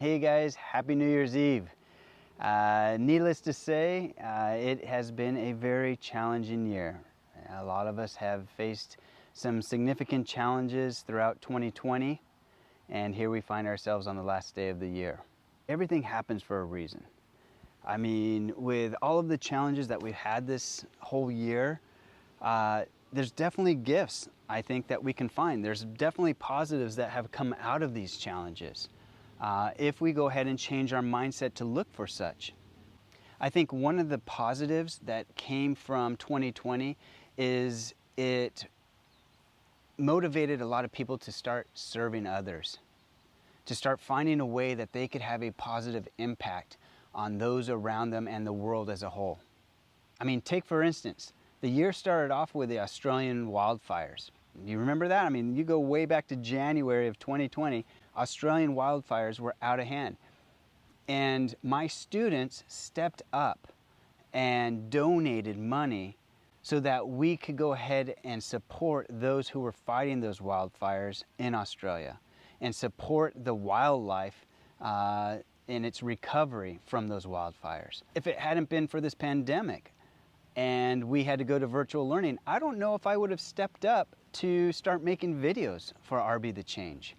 Hey guys, Happy New Year's Eve. Needless to say, it has been a very challenging year. A lot of us have faced some significant challenges throughout 2020, and here we find ourselves on the last day of the year. Everything happens for a reason. I mean, with all of the challenges that we've had this whole year, there's definitely gifts, I think, that we can find. There's definitely positives that have come out of these challenges. If we go ahead and change our mindset to look for such. I think one of the positives that came from 2020 is it motivated a lot of people to start serving others, to start finding a way that they could have a positive impact on those around them and the world as a whole. I mean, take for instance, the year started off with the Australian wildfires. You remember that? I mean, you go way back to January of 2020, Australian wildfires were out of hand. And my students stepped up and donated money so that we could go ahead and support those who were fighting those wildfires in Australia and support the wildlife in its recovery from those wildfires. If it hadn't been for this pandemic and we had to go to virtual learning, I don't know if I would have stepped up to start making videos for RB The Change.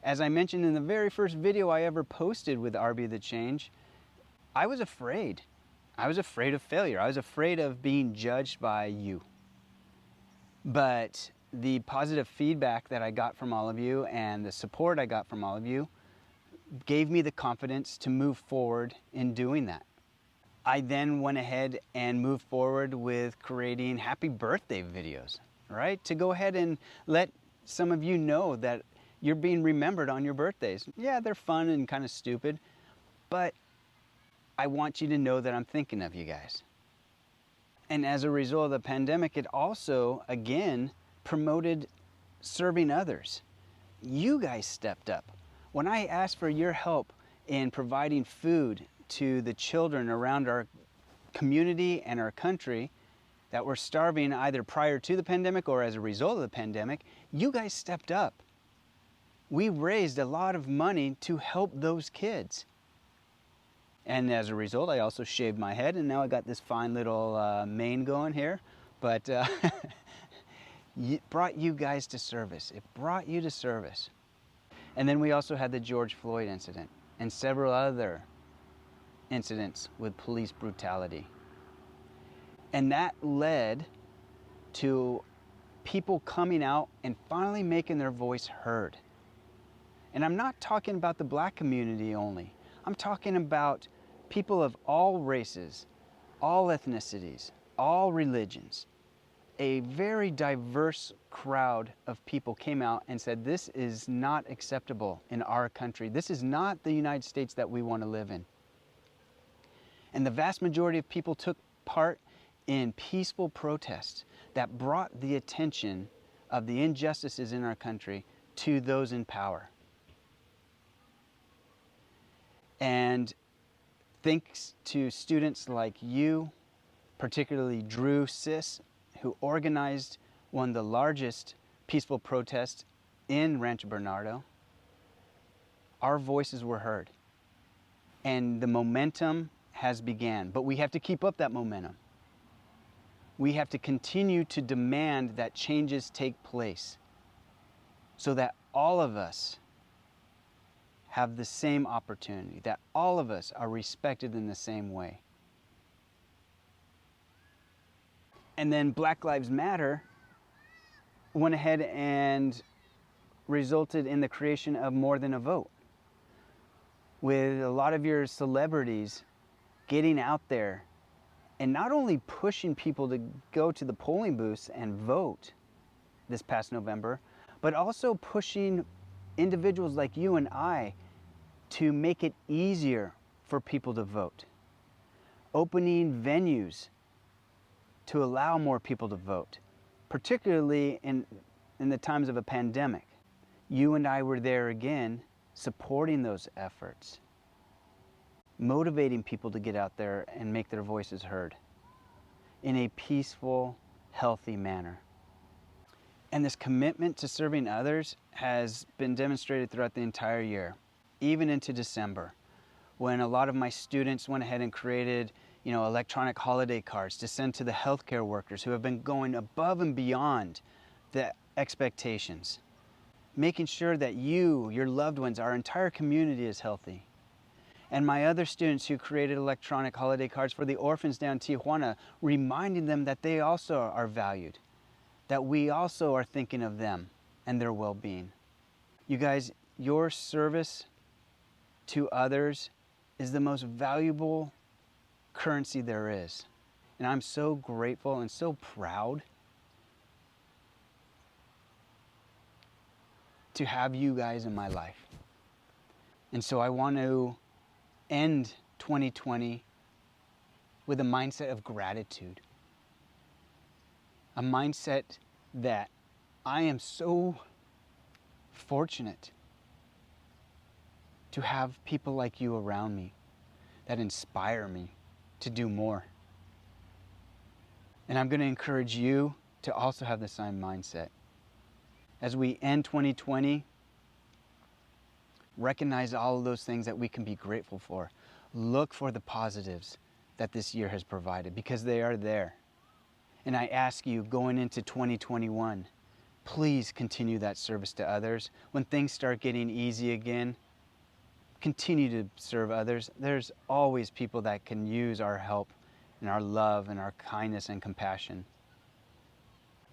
As I mentioned in the very first video I ever posted with RB The Change, I was afraid. I was afraid of failure. I was afraid of being judged by you. But the positive feedback that I got from all of you and the support I got from all of you gave me the confidence to move forward in doing that. I then went ahead and moved forward with creating happy birthday videos, right? To go ahead and let some of you know that you're being remembered on your birthdays. Yeah, they're fun and kind of stupid, but I want you to know that I'm thinking of you guys. And as a result of the pandemic, it also, again, promoted serving others. You guys stepped up. When I asked for your help in providing food to the children around our community and our country that were starving either prior to the pandemic or as a result of the pandemic, you guys stepped up. We raised a lot of money to help those kids. And as a result, I also shaved my head and now I got this fine little mane going here. But it brought you guys to service. It brought you to service. And then we also had the George Floyd incident and several other incidents with police brutality. And that led to people coming out and finally making their voice heard. And I'm not talking about the black community only. I'm talking about people of all races, all ethnicities, all religions. A very diverse crowd of people came out and said, this is not acceptable in our country. This is not the United States that we want to live in. And the vast majority of people took part in peaceful protests that brought the attention of the injustices in our country to those in power. And thanks to students like you, particularly Drew Sis, who organized one of the largest peaceful protests in Rancho Bernardo, our voices were heard. And the momentum has began, but we have to keep up that momentum. We have to continue to demand that changes take place so that all of us have the same opportunity, that all of us are respected in the same way. And then Black Lives Matter went ahead and resulted in the creation of More Than a Vote, with a lot of your celebrities getting out there and not only pushing people to go to the polling booths and vote this past November, but also pushing individuals like you and I to make it easier for people to vote. Opening venues to allow more people to vote, particularly in the times of a pandemic. You and I were there again, supporting those efforts, motivating people to get out there and make their voices heard in a peaceful, healthy manner. And this commitment to serving others has been demonstrated throughout the entire year. even into December, when a lot of my students went ahead and created, electronic holiday cards to send to the healthcare workers who have been going above and beyond the expectations, making sure that you, your loved ones, our entire community is healthy. And my other students who created electronic holiday cards for the orphans down in Tijuana, reminding them that they also are valued, that we also are thinking of them and their well-being. You guys, your service to others is the most valuable currency there is. And I'm so grateful and so proud to have you guys in my life. And so I want to end 2020 with a mindset of gratitude. A mindset that I am so fortunate to have people like you around me that inspire me to do more. And I'm going to encourage you to also have the same mindset. As we end 2020, recognize all of those things that we can be grateful for. Look for the positives that this year has provided, because they are there. And I ask you, going into 2021, please continue that service to others. When things start getting easy again, continue to serve others. There's always people that can use our help and our love and our kindness and compassion.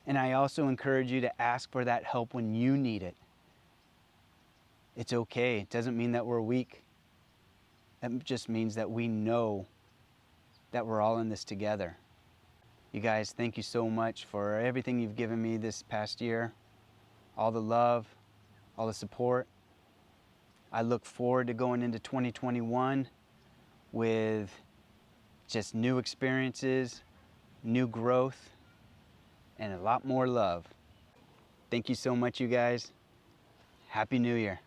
And I also encourage you to ask for that help when you need it. It's okay. It doesn't mean that we're weak. It just means that we know that we're all in this together. You guys, thank you so much for everything you've given me this past year. All the love, all the support. I look forward to going into 2021 with just new experiences, new growth, and a lot more love. Thank you so much, you guys. Happy New Year.